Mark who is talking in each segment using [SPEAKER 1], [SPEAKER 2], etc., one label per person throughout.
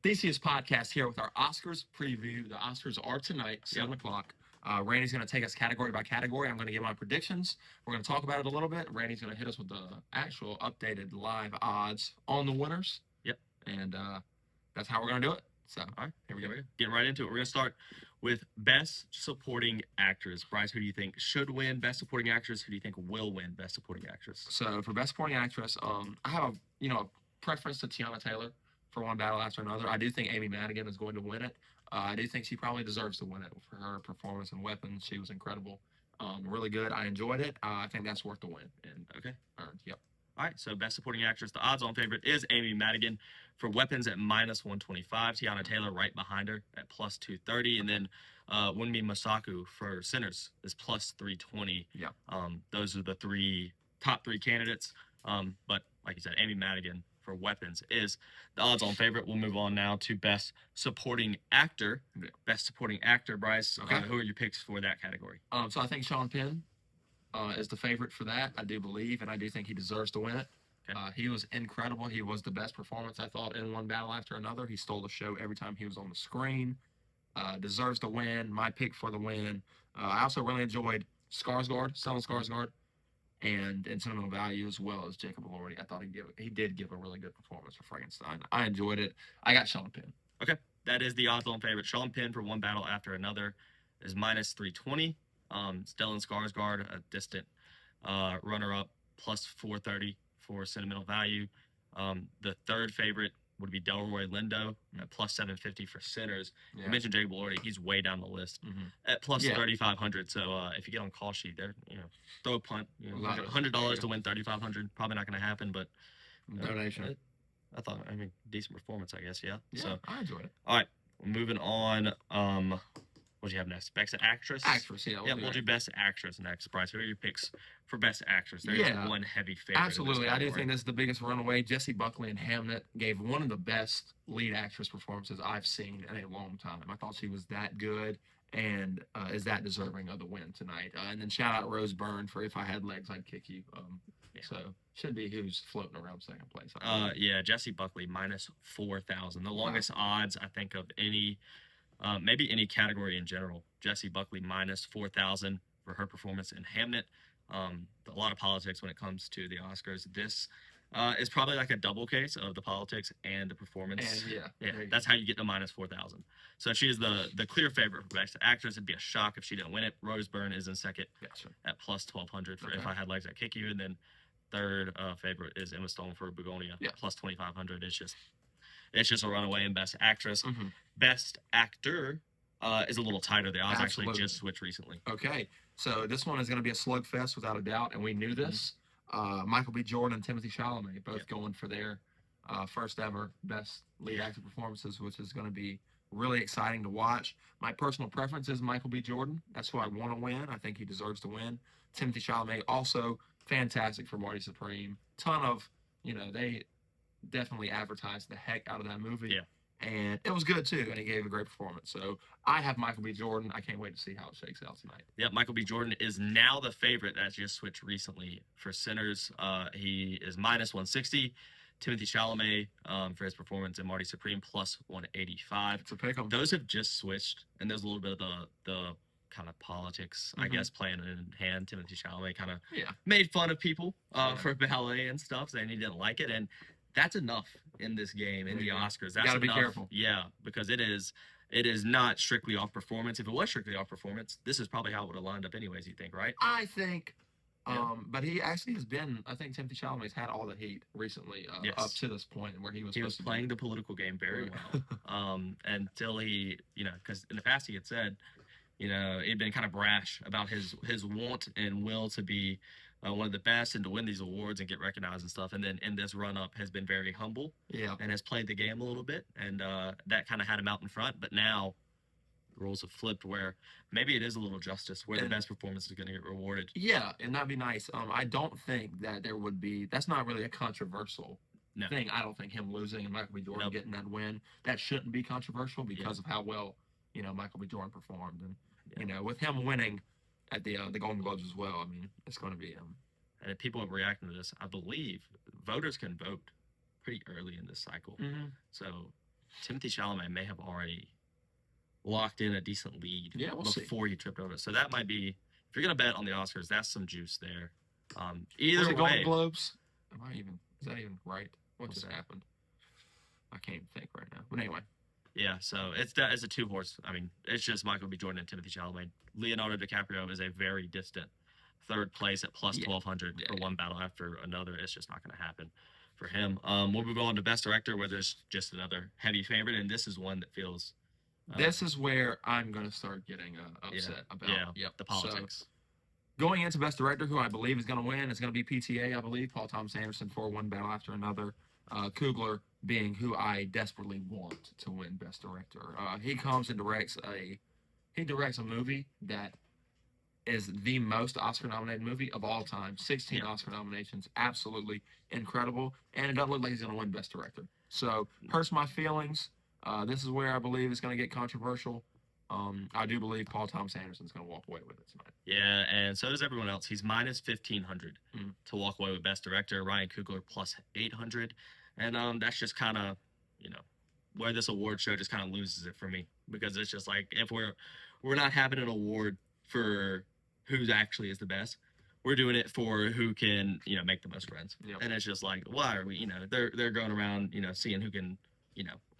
[SPEAKER 1] Theseus podcast here with our Oscars preview. The Oscars are tonight, 7 o'clock. Randy's going to take us category by category. I'm going to give my predictions. We're going to talk about it a little bit. Randy's going to hit us with the actual updated live odds on the winners.
[SPEAKER 2] Yep.
[SPEAKER 1] And that's how we're going to do it. So, all right, here we go.
[SPEAKER 2] Getting right into it. We're going to start with Best Supporting Actress. Bryce, who do you think should win Best Supporting Actress? Who do you think will win Best Supporting Actress?
[SPEAKER 1] So, for Best Supporting Actress, I have a preference to Tiana Taylor for one battle after another. I do think Amy Madigan is going to win it. I do think she probably deserves to win it for her performance in Weapons. She was incredible. Really good. I enjoyed it. I think that's worth the win. And
[SPEAKER 2] okay.
[SPEAKER 1] Earned. Yep.
[SPEAKER 2] All right, so Best Supporting Actress, the odds-on favorite is Amy Madigan for Weapons at -125. Tiana Taylor right behind her at +230. And then Wunmi Masaku for Sinners is +320.
[SPEAKER 1] Yeah.
[SPEAKER 2] Those are the top three candidates. But like you said, Amy Madigan for Weapons is the odds-on favorite. We'll move on now to Best Supporting Actor.
[SPEAKER 1] Yeah.
[SPEAKER 2] Best Supporting Actor, Bryce.
[SPEAKER 1] Okay.
[SPEAKER 2] Who are your picks for that category?
[SPEAKER 1] So I think Sean Penn is the favorite for that. I do believe, and I do think he deserves to win it.
[SPEAKER 2] Okay.
[SPEAKER 1] He was incredible. He was the best performance, I thought, in one battle after another. He stole the show every time he was on the screen. Deserves to win. My pick for the win. I also really enjoyed Stellan Skarsgård, and in sentimental value as well as Jacob Elordi. I thought he did give a really good performance for Frankenstein. I enjoyed it. I got Sean Penn.
[SPEAKER 2] Okay, that is the odds-on favorite. Sean Penn for one battle after another is -320. Stellan Skarsgård, a distant runner-up, +430 for sentimental value. The third favorite would be Delroy Lindo at +750 for Sinners.
[SPEAKER 1] Yeah.
[SPEAKER 2] You mentioned Jacob Elordi; he's way down the list at +3,500. So if you get on call sheet, there, throw a punt. $100 to win 3,500. Probably not going to happen, but
[SPEAKER 1] donation.
[SPEAKER 2] I thought, decent performance, I guess. Yeah.
[SPEAKER 1] So I enjoyed it.
[SPEAKER 2] All right, moving on. What do you have next? Best Actress?
[SPEAKER 1] Actress, yeah.
[SPEAKER 2] We'll do Best Actress next. Bryce, who are your picks for Best Actress? There's one heavy favorite.
[SPEAKER 1] Absolutely. I do think this is the biggest runaway. Jessie Buckley in Hamnet gave one of the best lead actress performances I've seen in a long time. I thought she was that good and is that deserving of the win tonight. And then shout out Rose Byrne for If I Had Legs, I'd Kick You. So should be who's floating around second place.
[SPEAKER 2] Jessie Buckley -4,000. The longest odds, I think, of any... maybe any category in general. Jessie Buckley -4,000 for her performance in Hamnet. A lot of politics when it comes to the Oscars. This is probably like a double case of the politics and the performance.
[SPEAKER 1] And
[SPEAKER 2] that's how you get to -4,000. So she is the clear favorite for Best Actress. It'd be a shock if she didn't win it. Rose Byrne is in second at +1,200 for If I Had Legs, I'd Kick You. And then third favorite is Emma Stone for Begonia, +2,500. It's just a runaway in Best Actress. Best Actor is a little tighter. The odds actually just switched recently.
[SPEAKER 1] Okay, so this one is going to be a slugfest without a doubt, and we knew this. Michael B. Jordan and Timothée Chalamet both going for their first ever Best Lead Actor performances, which is going to be really exciting to watch. My personal preference is Michael B. Jordan. That's who I want to win. I think he deserves to win. Timothée Chalamet also fantastic for Marty Supreme. Ton of, they definitely advertised the heck out of that movie.
[SPEAKER 2] Yeah.
[SPEAKER 1] And it was good too, and he gave a great performance. So I have Michael B. Jordan. I can't wait to see how it shakes out tonight.
[SPEAKER 2] Yeah, Michael B. Jordan is now the favorite. That just switched recently for Sinners. He is -160. Timothée Chalamet for his performance in Marty Supreme +185.
[SPEAKER 1] It's a pick 'em.
[SPEAKER 2] Those have just switched, and there's a little bit of the kind of politics, I guess, playing in hand. Timothée Chalamet kind of made fun of people for ballet and stuff, saying he didn't like it, and that's enough in this game, in the Oscars. That's
[SPEAKER 1] gotta be
[SPEAKER 2] enough.
[SPEAKER 1] careful.
[SPEAKER 2] Yeah, because it is not strictly off performance. If it was strictly off performance, this is probably how it would have lined up anyways, you think, right?
[SPEAKER 1] I think, but he actually has been, I think Timothée Chalamet's had all the heat recently up to this point where he was
[SPEAKER 2] playing the political game very well until he, because in the past he had said, he'd been kind of brash about his want and will to be one of the best and to win these awards and get recognized and stuff. And then in this run-up has been very humble and has played the game a little bit. And that kind of had him out in front. But now the roles have flipped where maybe it is a little justice where the best performance is going to get rewarded.
[SPEAKER 1] Yeah, and that'd be nice. I don't think that there would be – that's not really a controversial thing. I don't think him losing and Michael B. Jordan getting that win, that shouldn't be controversial because of how well, Michael B. Jordan performed. And, with him winning – at the Golden Globes as well. I mean, it's going to be
[SPEAKER 2] and if people are reacting to this, I believe voters can vote pretty early in this cycle. So Timothy Chalamet may have already locked in a decent lead
[SPEAKER 1] Yeah, we'll see.
[SPEAKER 2] before he tripped over. So that might be, if you're gonna bet on the Oscars, that's some juice there.
[SPEAKER 1] Was
[SPEAKER 2] Either
[SPEAKER 1] it Golden
[SPEAKER 2] way,
[SPEAKER 1] Globes? Is that even right? What
[SPEAKER 2] What's
[SPEAKER 1] just
[SPEAKER 2] that?
[SPEAKER 1] happened? I can't even think right now. But anyway,
[SPEAKER 2] yeah. So it's a two horse. I mean, it's just Michael B. Jordan and Timothy Chalamet. Leonardo DiCaprio is a very distant third place at plus
[SPEAKER 1] Yeah.
[SPEAKER 2] 1,200
[SPEAKER 1] Yeah,
[SPEAKER 2] for
[SPEAKER 1] yeah.
[SPEAKER 2] one battle after another. It's just not going to happen for him. We'll move on to Best Director, where there's just another heavy favorite, and this is one that feels.
[SPEAKER 1] This is where I'm going to start getting upset about.
[SPEAKER 2] The politics.
[SPEAKER 1] So, going into Best Director, who I believe is going to win, is going to be PTA, I believe. Paul Thomas Anderson for one battle after another. Coogler being who I desperately want to win Best Director. He comes and directs a movie that is the most Oscar-nominated movie of all time. 16 Oscar nominations. Absolutely incredible. And it doesn't look like he's going to win Best Director. So, hurts my feelings. This is where I believe it's going to get controversial. I do believe Paul Thomas Anderson's going to walk away with it tonight.
[SPEAKER 2] Yeah, and so does everyone else. He's minus 1,500 to walk away with Best Director. Ryan Coogler plus 800. And that's just kind of, where this award show just kind of loses it for me. Because it's just like, if we're not having an award for who actually is the best, we're doing it for who can, make the most friends.
[SPEAKER 1] Yep.
[SPEAKER 2] And it's just like, why are we, they're going around, seeing who can,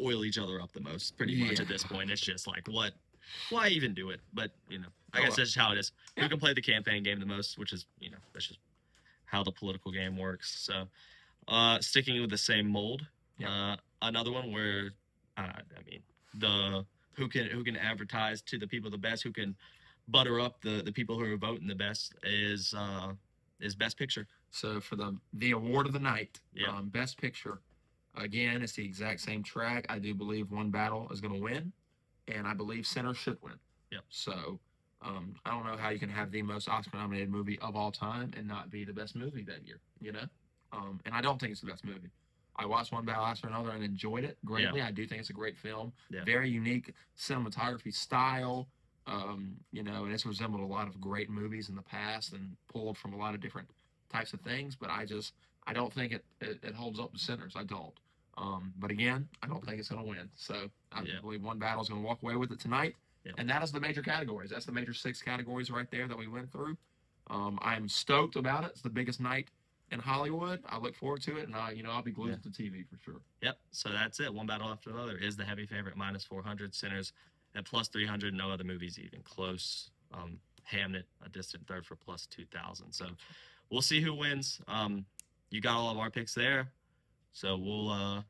[SPEAKER 2] oil each other up the most pretty much at this point. It's just like, why even do it? But, I guess that's just how it is. Who can play the campaign game the most, which is, that's just how the political game works. So, sticking with the same mold, another one where, who can advertise to the people the best, who can butter up the people who are voting the best is Best Picture.
[SPEAKER 1] So for the award of the night,
[SPEAKER 2] Yeah.
[SPEAKER 1] Best Picture, again, it's the exact same track. I do believe one battle is going to win, and I believe Center should win.
[SPEAKER 2] Yep.
[SPEAKER 1] So I don't know how you can have the most Oscar-nominated movie of all time and not be the best movie that year, And I don't think it's the best movie. I watched one battle after another and enjoyed it greatly. I do think it's a great film.
[SPEAKER 2] Yeah.
[SPEAKER 1] Very unique cinematography style. And it's resembled a lot of great movies in the past and pulled from a lot of different types of things. But I don't think it holds up to Sinners. I don't. But again, I don't think it's going to win. So I believe one battle is going to walk away with it tonight.
[SPEAKER 2] Yeah.
[SPEAKER 1] And that is the major categories. That's the major 6 categories right there that we went through. I'm stoked about it. It's the biggest night in Hollywood. I look forward to it, and I'll be glued to TV for sure.
[SPEAKER 2] Yep. So that's it. One battle after another is the heavy favorite, minus 400. Sinners at plus 300. No other movies even close. Hamnet, a distant third, for plus 2,000. So we'll see who wins. You got all of our picks there. So we'll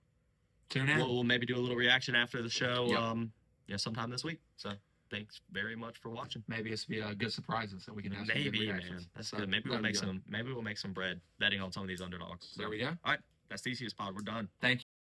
[SPEAKER 1] tune in.
[SPEAKER 2] We'll maybe do a little reaction after the show.
[SPEAKER 1] Yep.
[SPEAKER 2] Sometime this week. So thanks very much for watching.
[SPEAKER 1] Maybe it's be good surprises that we can have.
[SPEAKER 2] Maybe,
[SPEAKER 1] some good
[SPEAKER 2] man.
[SPEAKER 1] reactions.
[SPEAKER 2] That's
[SPEAKER 1] So
[SPEAKER 2] good. Maybe we'll
[SPEAKER 1] that'd be
[SPEAKER 2] make
[SPEAKER 1] good.
[SPEAKER 2] some. Maybe we'll make some bread betting on some of these underdogs. So,
[SPEAKER 1] There we go.
[SPEAKER 2] all right, that's Theseus Pod. We're done.
[SPEAKER 1] Thank you.